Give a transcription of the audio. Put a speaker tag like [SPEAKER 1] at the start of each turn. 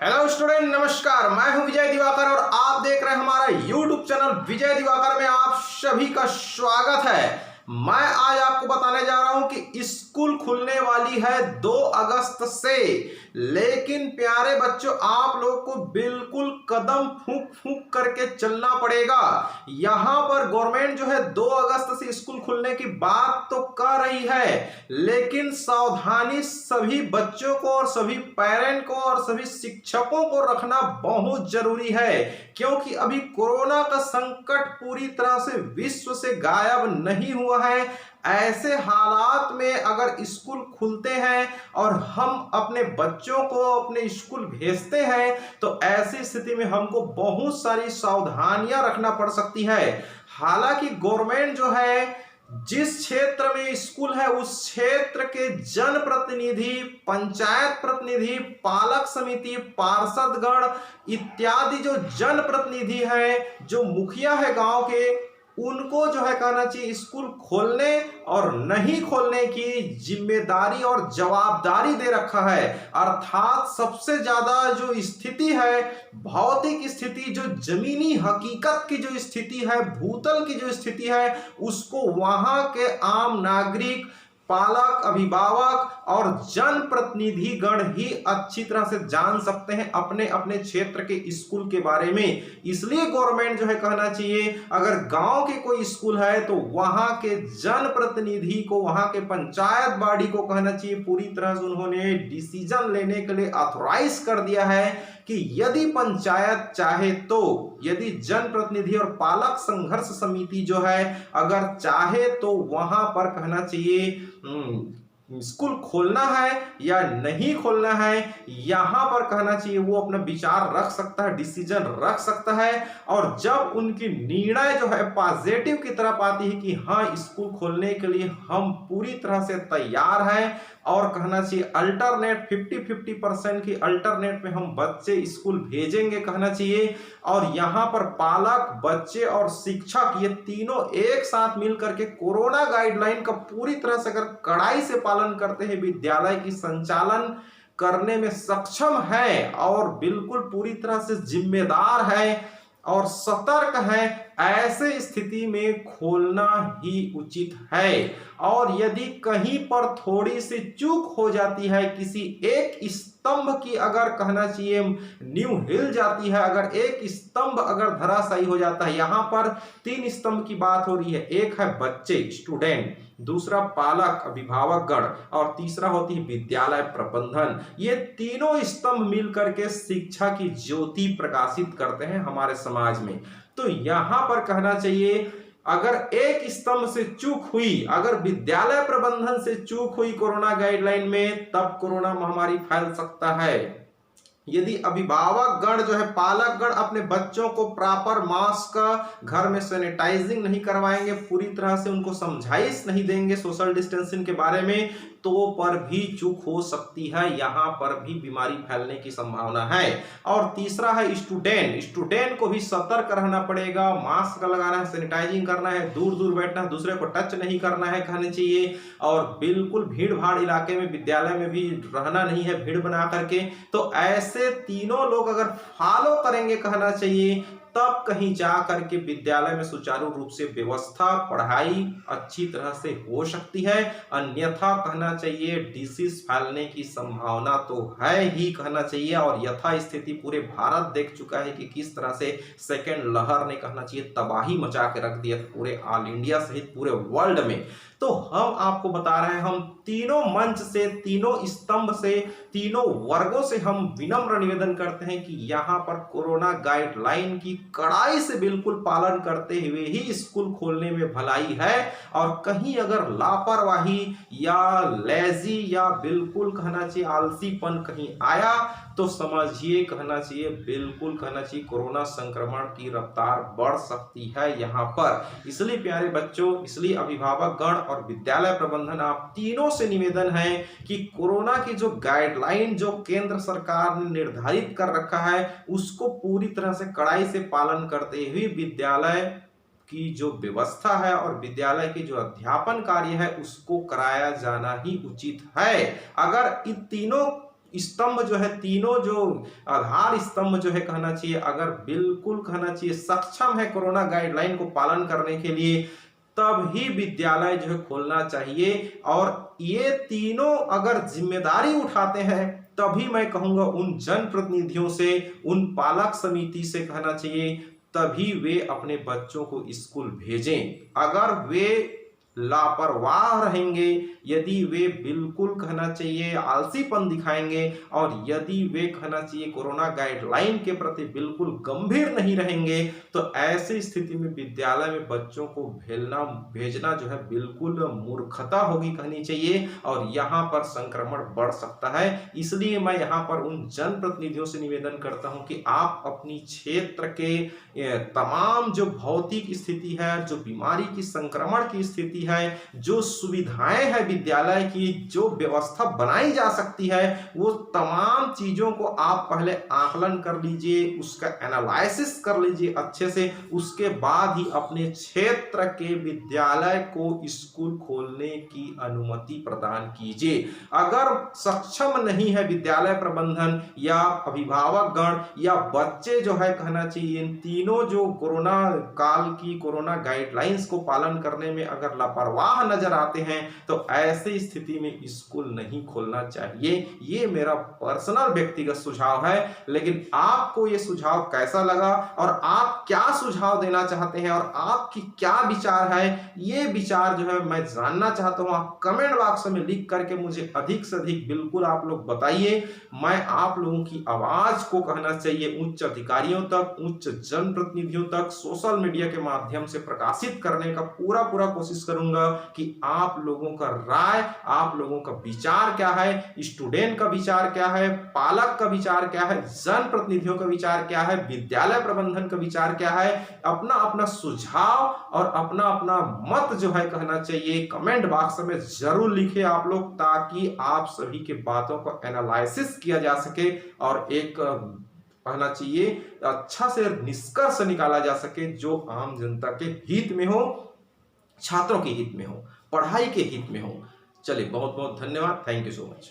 [SPEAKER 1] Hello student, नमस्कार। मैं हूं विजय दिवाकर और आप देख रहे हैं हमारा यूट्यूब चैनल विजय दिवाकर में आप सभी का स्वागत है। मैं आज आपको बताने जा रहा हूं कि स्कूल खुलने वाली है 2 अगस्त से, लेकिन प्यारे बच्चों आप लोग को बिल्कुल कदम फूंक फूंक करके चलना पड़ेगा। यहां पर गवर्नमेंट जो है 2 अगस्त से स्कूल खुलने की बात तो कर रही है, लेकिन सावधानी सभी बच्चों को और सभी पेरेंट को और सभी शिक्षकों को रखना बहुत जरूरी है, क्योंकि अभी कोरोना का संकट पूरी तरह से विश्व से गायब नहीं हुआ है। ऐसे हालात में अगर स्कूल खुलते हैं और हम अपने बच्चों को अपने स्कूल भेजते हैं तो ऐसी स्थिति में हमको बहुत सारी सावधानियां रखना पड़ सकती है। हालांकि गवर्नमेंट जो है जिस क्षेत्र में स्कूल है उस क्षेत्र के जनप्रतिनिधि, पंचायत प्रतिनिधि, पालक समिति, पार्षदगण इत्यादि जो जनप्रतिनिधि है, जो मुखिया है गांव के, उनको जो है कहना चाहिए स्कूल खोलने और नहीं खोलने की जिम्मेदारी और जवाबदारी दे रखा है। अर्थात सबसे ज्यादा जो स्थिति है, भौतिक स्थिति, जो जमीनी हकीकत की जो स्थिति है, भूतल की जो स्थिति है, उसको वहां के आम नागरिक, पालक, अभिभावक और जनप्रतिनिधि गण ही अच्छी तरह से जान सकते हैं अपने अपने क्षेत्र के स्कूल के बारे में। इसलिए गवर्नमेंट जो है कहना चाहिए अगर गांव के कोई स्कूल है तो वहां के जनप्रतिनिधि को, वहां के पंचायत बॉडी को कहना चाहिए पूरी तरह से उन्होंने डिसीजन लेने के लिए ऑथराइज कर दिया है कि यदि पंचायत चाहे तो, यदि जनप्रतिनिधि और पालक संघर्ष समिति जो है अगर चाहे तो वहां पर कहना चाहिए स्कूल खोलना है या नहीं खोलना है, यहां पर कहना चाहिए वो अपना विचार रख सकता है, डिसीजन रख सकता है। और जब उनकी निर्णय जो है पॉजिटिव की तरफ आती है कि हाँ स्कूल खोलने के लिए हम पूरी तरह से तैयार हैं और कहना चाहिए अल्टरनेट 50-50% की अल्टरनेट में हम बच्चे स्कूल भेजेंगे कहना चाहिए, और यहाँ पर पालक, बच्चे और शिक्षक ये तीनों एक साथ मिलकर के कोरोना गाइडलाइन का पूरी तरह से अगर कड़ाई से पालन करते हैं, विद्यालय की संचालन करने में सक्षम है और बिल्कुल पूरी तरह से जिम्मेदार है और सतर्क है, ऐसे स्थिति में खोलना ही उचित है। और यदि कहीं पर थोड़ी सी चूक हो जाती है, किसी एक स्तंभ की अगर कहना चाहिए नींव हिल जाती है, अगर एक स्तंभ अगर धराशायी हो जाता है, यहां पर 3 स्तंभ की बात हो रही है, एक है बच्चे स्टूडेंट, दूसरा पालक अभिभावक गण और तीसरा होती है विद्यालय प्रबंधन। ये तीनों स्तंभ मिलकर के शिक्षा की ज्योति प्रकाशित करते हैं हमारे समाज में। तो यहां पर कहना चाहिए अगर एक स्तंभ से चूक हुई, अगर विद्यालय प्रबंधन से चूक हुई कोरोना गाइडलाइन में, तब कोरोना महामारी फैल सकता है। यदि अभिभावक गण जो है, पालक गण अपने बच्चों को प्रॉपर मास्क, घर में सैनिटाइजिंग नहीं करवाएंगे, पूरी तरह से उनको समझाइश नहीं देंगे सोशल डिस्टेंसिंग के बारे में, तो पर भी चूक हो सकती है, यहां पर भी बीमारी फैलने की संभावना है। और तीसरा है स्टूडेंट को भी सतर्क रहना पड़ेगा, मास्क लगाना है, सैनिटाइजिंग करना है, दूर दूर बैठना है, दूसरे को टच नहीं करना है कहना चाहिए, और बिल्कुल भीड़ भाड़ इलाके में विद्यालय में भी रहना नहीं है भीड़ बना करके। तो ऐसे तीनों लोग अगर फॉलो करेंगे कहना चाहिए, तब कहीं जा करके विद्यालय में सुचारू रूप से व्यवस्था, पढ़ाई अच्छी तरह से हो सकती है। अन्यथा कहना चाहिए डिसीज फैलने की संभावना तो है ही कहना चाहिए, और यथा स्थिति पूरे भारत देख चुका है कि किस तरह से सेकेंड लहर ने कहना चाहिए तबाही मचा के रख दिया पूरे ऑल इंडिया सहित पूरे वर्ल्ड में। तो हम आपको बता रहे हैं, हम तीनों मंच से, तीनों स्तंभ से, तीनों वर्गों से हम विनम्र निवेदन करते हैं कि यहां पर कोरोना गाइडलाइन की कड़ाई से बिल्कुल पालन करते हुए ही स्कूल खोलने में भलाई है। और कहीं अगर लापरवाही या लेजी या बिल्कुल कहना चाहिए आलसीपन कहीं आया तो समझिए कहना चाहिए बिल्कुल कहना चाहिए कोरोना संक्रमण की रफ्तार बढ़ सकती है यहां पर। इसलिए प्यारे बच्चों, इसलिए अभिभावक गण और विद्यालय प्रबंधन आप तीनों से निवेदन है कि कोरोना की जो गाइडलाइन जो केंद्र सरकार ने निर्धारित कर रखा है उसको पूरी तरह से कड़ाई से पालन करते हुए विद्यालय की जो व्यवस्था है और विद्यालय की जो अध्यापन कार्य है उसको कराया जाना ही उचित है। अगर इन तीनों स्तंभ जो है, तीनों जो आधार स्तंभ जो है कहना चाहिए, अगर बिल्कुल कहना चाहिए सक्षम है कोरोना गाइडलाइन को पालन करने के लिए, तब ही विद्यालय जो है खोलना चाहिए। और ये तीनों अगर जिम्मेदारी उठाते हैं, तभी मैं कहूंगा उन जनप्रतिनिधियों से, उन पालक समिति से कहना चाहिए, तभी वे अपने बच्चों को स्कूल भेजें। अगर वे लापरवाह रहेंगे, यदि वे बिल्कुल कहना चाहिए आलसीपन दिखाएंगे, और यदि वे कहना चाहिए कोरोना गाइडलाइन के प्रति बिल्कुल गंभीर नहीं रहेंगे, तो ऐसी स्थिति में विद्यालय में बच्चों को भेजना जो है बिल्कुल मूर्खता होगी कहनी चाहिए, और यहाँ पर संक्रमण बढ़ सकता है। इसलिए मैं यहाँ पर उन जनप्रतिनिधियों से निवेदन करता हूँ कि आप अपनी क्षेत्र के तमाम जो भौतिक स्थिति है, जो बीमारी की संक्रमण की स्थिति है, जो सुविधाएं हैं विद्यालय की, जो व्यवस्था बनाई जा सकती है, वो तमाम चीजों को आप पहले आकलन कर लीजिए, उसका एनालिसिस कर लीजिए अच्छे से। उसके बाद ही अपने क्षेत्र के विद्यालय को स्कूल खोलने की अनुमति प्रदान कीजिए। अगर सक्षम नहीं है विद्यालय प्रबंधन या अभिभावक गण या बच्चे जो है कहना चाहिए, इन तीनों जो कोरोना काल की कोरोना गाइडलाइंस को पालन करने में अगर लापरवाह नजर आते हैं, तो ऐसी स्थिति में स्कूल नहीं खोलना चाहिए। ये मेरा पर्सनल व्यक्तिगत सुझाव है। लेकिन आपको ये सुझाव कैसा लगा और आप क्या सुझाव देना चाहते हैं और आपकी क्या विचार है, ये विचार जो है मैं जानना चाहता हूं। आप कमेंट बॉक्स में लिख करके मुझे अधिक से अधिक बिल्कुल आप लोग बताइए। मैं आप लोगों की आवाज को कहना चाहिए उच्च अधिकारियों तक, उच्च जनप्रतिनिधियों तक सोशल मीडिया के माध्यम से प्रकाशित करने का पूरा कोशिश करूंगा कि आप लोगों का राय, आप लोगों का विचार क्या है, स्टूडेंट का विचार क्या है, पालक का विचार क्या है, जनप्रतिनिधियों का विचार क्या है, विद्यालय प्रबंधन का विचार क्या है। अपना अपना सुझाव और अपना अपना मत जो है कहना चाहिए कमेंट बॉक्स में जरूर लिखे आप लोग, ताकि आप सभी के बातों को एनालिसिस किया जा सके और एक कहना चाहिए अच्छा से निष्कर्ष निकाला जा सके, जो आम जनता के हित में हो, छात्रों के हित में हो, पढ़ाई के हित में हो। चलिए, बहुत बहुत धन्यवाद। Thank you so much.